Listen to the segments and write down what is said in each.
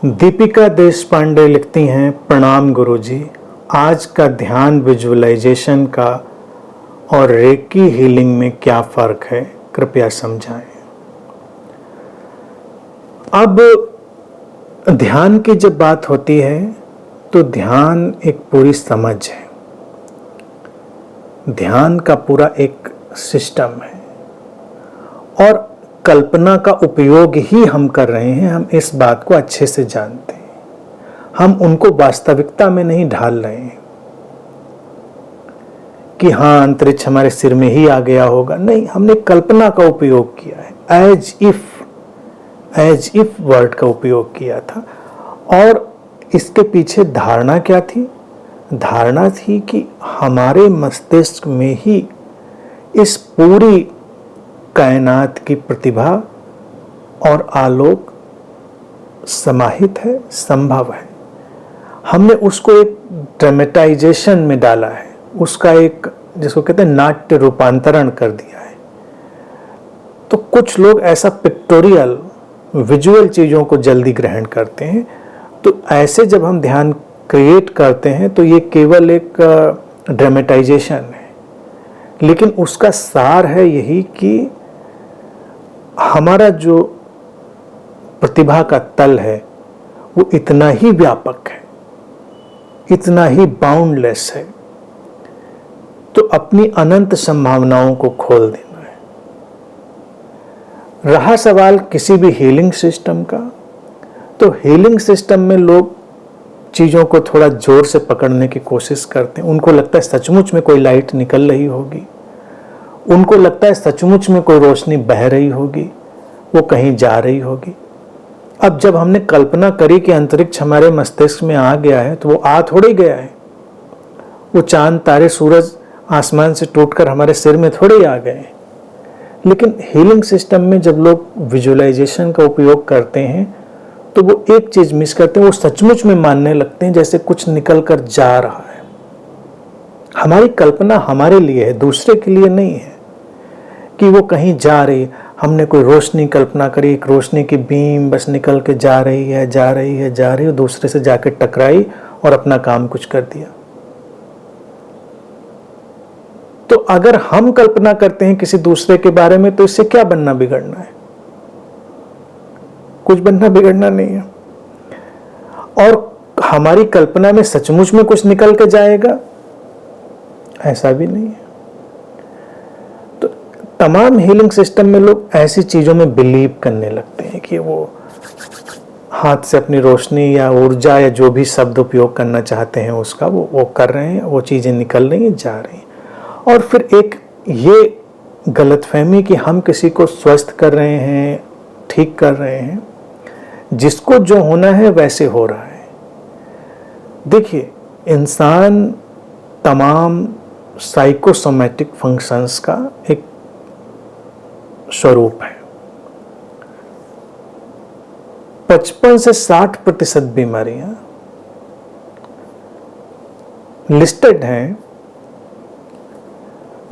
दीपिका देशपांडे लिखती हैं, प्रणाम गुरुजी। आज का ध्यान विजुअलाइजेशन का और रेकी हीलिंग में क्या फ़र्क है, कृपया समझाएं। अब ध्यान की जब बात होती है तो ध्यान एक पूरी समझ है, ध्यान का पूरा एक सिस्टम है और कल्पना का उपयोग ही हम कर रहे हैं। हम इस बात को अच्छे से जानते हैं, हम उनको वास्तविकता में नहीं ढाल रहे हैं कि हाँ अंतरिक्ष हमारे सिर में ही आ गया होगा। नहीं, हमने कल्पना का उपयोग किया है, एज इफ वर्ड का उपयोग किया था। और इसके पीछे धारणा क्या थी? धारणा थी कि हमारे मस्तिष्क में ही इस पूरी कायनात की प्रतिभा और आलोक समाहित है, संभव है। हमने उसको एक ड्रामेटाइजेशन में डाला है, उसका एक जिसको कहते हैं नाट्य रूपांतरण कर दिया है। तो कुछ लोग ऐसा पिक्टोरियल विजुअल चीज़ों को जल्दी ग्रहण करते हैं। तो ऐसे जब हम ध्यान क्रिएट करते हैं तो ये केवल एक ड्रामेटाइजेशन है, लेकिन उसका सार है यही कि हमारा जो प्रतिभा का तल है वो इतना ही व्यापक है, इतना ही बाउंडलेस है। तो अपनी अनंत संभावनाओं को खोल देना है। रहा सवाल किसी भी हीलिंग सिस्टम का, तो हीलिंग सिस्टम में लोग चीज़ों को थोड़ा जोर से पकड़ने की कोशिश करते हैं। उनको लगता है सचमुच में कोई लाइट निकल रही होगी, उनको लगता है सचमुच में कोई रोशनी बह रही होगी, वो कहीं जा रही होगी। अब जब हमने कल्पना करी कि अंतरिक्ष हमारे मस्तिष्क में आ गया है, तो वो आ थोड़ी गया है। वो चांद तारे सूरज आसमान से टूटकर हमारे सिर में थोड़े आ गए। लेकिन हीलिंग सिस्टम में जब लोग विजुअलाइजेशन का उपयोग करते हैं तो वो एक चीज मिस करते हैं, वो सचमुच में मानने लगते हैं जैसे कुछ निकल कर जा रहा है। हमारी कल्पना हमारे लिए है, दूसरे के लिए नहीं है कि वो कहीं जा रही। हमने कोई रोशनी कल्पना करी, एक रोशनी की बीम बस निकल के जा रही है, जा रही है, जा रही है, दूसरे से जाकर टकराई और अपना काम कुछ कर दिया। तो अगर हम कल्पना करते हैं किसी दूसरे के बारे में, तो इससे क्या बनना बिगड़ना है? कुछ बनना बिगड़ना नहीं है। और हमारी कल्पना में सचमुच में कुछ निकल के जाएगा, ऐसा भी नहीं है। तो तमाम हीलिंग सिस्टम में लोग ऐसी चीजों में बिलीव करने लगते हैं कि वो हाथ से अपनी रोशनी या ऊर्जा या जो भी शब्द उपयोग करना चाहते हैं उसका वो कर रहे हैं, वो चीजें निकल रही हैं, जा रही हैं। और फिर एक ये गलतफहमी कि हम किसी को स्वस्थ कर रहे हैं, ठीक कर रहे हैं, जिसको जो होना है वैसे हो रहा है। देखिए, इंसान तमाम साइकोसोमैटिक फंक्शंस का एक स्वरूप है। 55 से 60% बीमारियां लिस्टेड हैं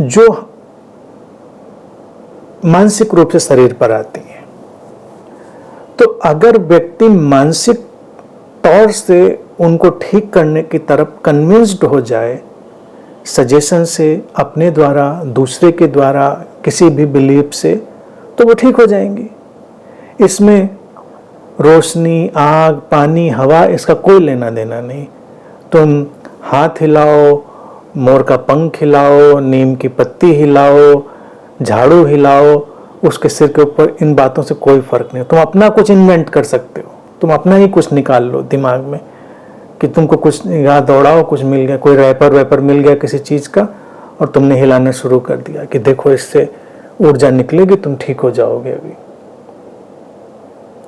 जो मानसिक रूप से शरीर पर आती हैं। तो अगर व्यक्ति मानसिक तौर से उनको ठीक करने की तरफ कन्विंस्ड हो जाए, सजेशन से, अपने द्वारा, दूसरे के द्वारा, किसी भी बिलीफ से, तो वो ठीक हो जाएंगे। इसमें रोशनी, आग, पानी, हवा, इसका कोई लेना देना नहीं। तुम हाथ हिलाओ, मोर का पंख हिलाओ, नीम की पत्ती हिलाओ, झाड़ू हिलाओ, उसके सिर के ऊपर, इन बातों से कोई फर्क नहीं। तुम अपना कुछ इन्वेंट कर सकते हो, तुम अपना ही कुछ निकाल लो दिमाग में कि तुमको कुछ यहाँ दौड़ाओ, कुछ मिल गया, कोई रैपर मिल गया किसी चीज़ का, और तुमने हिलाना शुरू कर दिया कि देखो इससे ऊर्जा निकलेगी, तुम ठीक हो जाओगे। अभी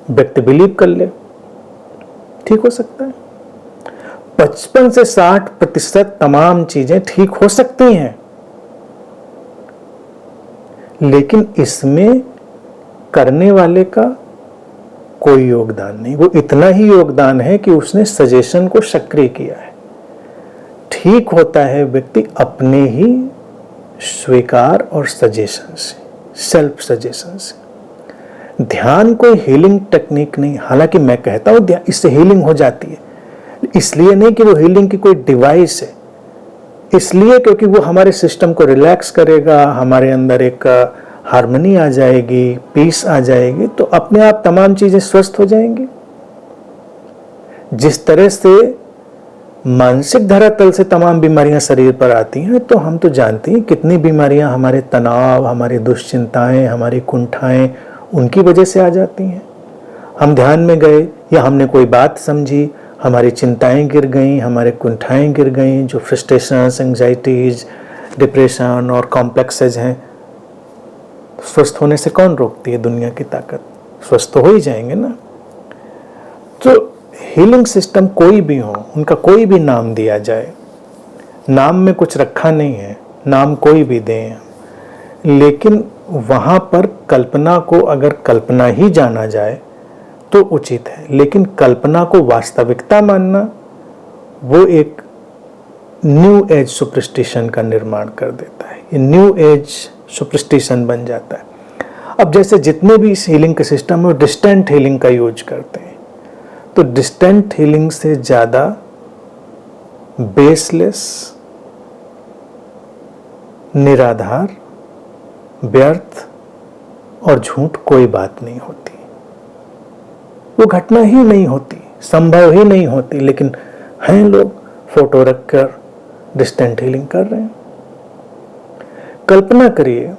व्यक्ति बिलीव कर ले, ठीक हो सकता है। 55 से 60% तमाम चीजें ठीक हो सकती हैं, लेकिन इसमें करने वाले का कोई योगदान नहीं। वो इतना ही योगदान है कि उसने सजेशन को सक्रिय किया है। ठीक होता है व्यक्ति अपने ही स्वीकार और सजेशन से, सेल्फ सजेशन से। ध्यान कोई हीलिंग टेक्निक नहीं, हालांकि मैं कहता हूँ इससे हीलिंग हो जाती है, इसलिए नहीं कि वो हीलिंग की कोई डिवाइस है, इसलिए क्योंकि वो हमारे सिस्टम को रिलैक्स करेगा, हमारे अंदर एक हार्मनी आ जाएगी, पीस आ जाएगी, तो अपने आप तमाम चीजें स्वस्थ हो जाएंगी। जिस तरह से मानसिक धरातल से तमाम बीमारियां शरीर पर आती हैं, तो हम तो जानते हैं कितनी बीमारियां हमारे तनाव, हमारी दुश्चिंताएं, हमारी कुंठाएं उनकी वजह से आ जाती हैं। हम ध्यान में गए या हमने कोई बात समझी, हमारी चिंताएं गिर गईं, हमारे कुंठाएं गिर गईं, जो फ्रस्ट्रेशंस, एंजाइटीज, डिप्रेशन और कॉम्प्लेक्सेज हैं, स्वस्थ होने से कौन रोकती है दुनिया की ताकत? स्वस्थ तो हो ही जाएंगे ना। तो हीलिंग सिस्टम कोई भी हो, उनका कोई भी नाम दिया जाए, नाम में कुछ रखा नहीं है, नाम कोई भी दें, लेकिन वहाँ पर कल्पना को अगर कल्पना ही जाना जाए तो उचित है, लेकिन कल्पना को वास्तविकता मानना वो एक न्यू एज सुपरस्टिशन का निर्माण कर देता है, ये न्यू एज सुपरस्टिशन बन जाता है। अब जैसे जितने भी इस हीलिंग के सिस्टम है डिस्टेंट हीलिंग का यूज करते हैं, तो डिस्टेंट हीलिंग से ज़्यादा बेसलेस, निराधार, व्यर्थ और झूठ कोई बात नहीं होती, वो घटना ही नहीं होती, संभव ही नहीं होती, लेकिन हैं लोग फोटो रखकर डिस्टेंट हीलिंग कर रहे हैं। कल्पना करिए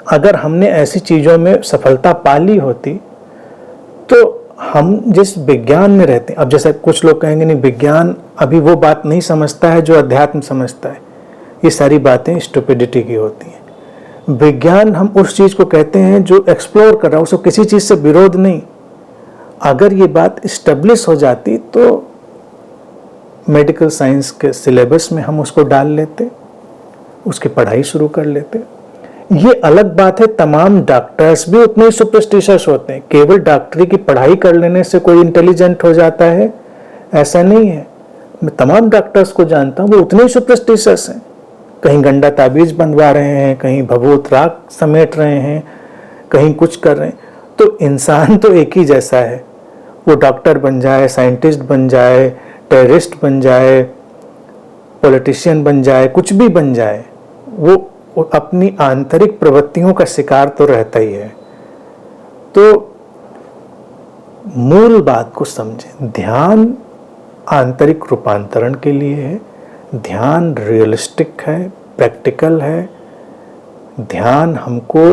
अगर हमने ऐसी चीज़ों में सफलता पा ली होती, तो हम जिस विज्ञान में रहते हैं, अब जैसे कुछ लोग कहेंगे नहीं विज्ञान अभी वो बात नहीं समझता है जो अध्यात्म समझता है, ये सारी बातें स्टुपिडिटी की होती हैं। विज्ञान हम उस चीज़ को कहते हैं जो एक्सप्लोर कर रहा है, उसको किसी चीज़ से विरोध नहीं। अगर ये बात इस्टेब्लिश हो जाती तो मेडिकल साइंस के सिलेबस में हम उसको डाल लेते, उसकी पढ़ाई शुरू कर लेते। ये अलग बात है, तमाम डॉक्टर्स भी उतने ही सुपरस्टिशियस होते हैं। केवल डॉक्टरी की पढ़ाई कर लेने से कोई इंटेलिजेंट हो जाता है ऐसा नहीं है। मैं तमाम डॉक्टर्स को जानता हूँ, वो उतने ही सुपरस्टिशियस हैं। कहीं गंडा ताबीज बंधवा रहे हैं, कहीं भभूत राख समेट रहे हैं, कहीं कुछ कर रहे हैं। तो इंसान तो एक ही जैसा है, वो डॉक्टर बन जाए, साइंटिस्ट बन जाए, टेररिस्ट बन जाए, पॉलिटिशियन बन जाए, कुछ भी बन जाए, वो अपनी आंतरिक प्रवृत्तियों का शिकार तो रहता ही है। तो मूल बात को समझें, ध्यान आंतरिक रूपांतरण के लिए है, ध्यान रियलिस्टिक है, प्रैक्टिकल है। ध्यान हमको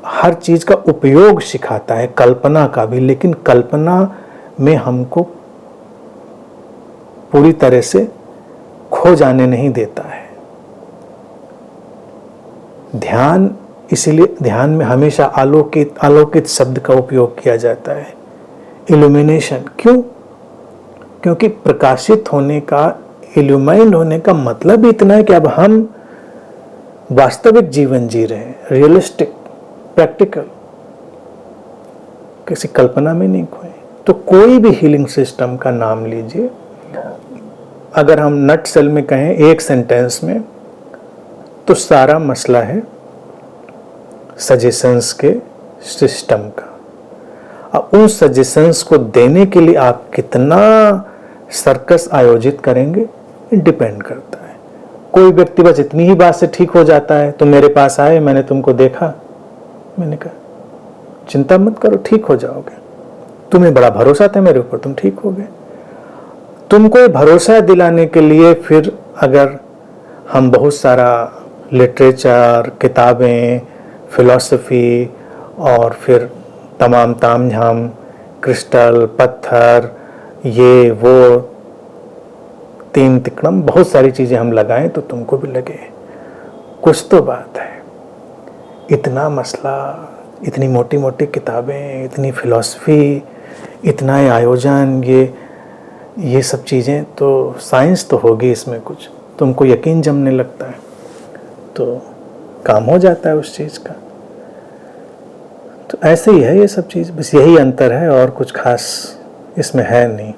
हर चीज़ का उपयोग सिखाता है, कल्पना का भी, लेकिन कल्पना में हमको पूरी तरह से खो जाने नहीं देता है। ध्यान, इसीलिए ध्यान में हमेशा अलौकिक शब्द का उपयोग किया जाता है, इल्यूमिनेशन। क्यों? क्योंकि प्रकाशित होने का, इल्यूमाइंड होने का मतलब इतना है कि अब हम वास्तविक जीवन जी रहे हैं, रियलिस्टिक, प्रैक्टिकल, किसी कल्पना में नहीं खोए। तो कोई भी हीलिंग सिस्टम का नाम लीजिए, अगर हम नट सेल में कहें एक सेंटेंस में, तो सारा मसला है सजेशंस के सिस्टम का। अब उन सजेशंस को देने के लिए आप कितना सर्कस आयोजित करेंगे डिपेंड करता है। कोई व्यक्ति बस इतनी ही बात से ठीक हो जाता है, तुम मेरे पास आए, मैंने तुमको देखा, मैंने कहा चिंता मत करो, ठीक हो जाओगे, तुम्हें बड़ा भरोसा था मेरे ऊपर, तुम ठीक हो गए। तुमको भरोसा दिलाने के लिए फिर अगर हम बहुत सारा लिटरेचर, किताबें, फिलॉसफी और फिर तमाम तामझाम, क्रिस्टल, पत्थर, ये वो, तीन तिकड़म, बहुत सारी चीज़ें हम लगाएं तो तुमको भी लगे कुछ तो बात है। इतना मसला, इतनी मोटी मोटी किताबें, इतनी फिलॉसफी, इतना आयोजन, ये सब चीज़ें, तो साइंस तो होगी इसमें कुछ, तुमको यकीन जमने लगता है तो काम हो जाता है उस चीज़ का। तो ऐसे ही है ये सब चीज़, बस यही अंतर है और कुछ खास इसमें है नहीं।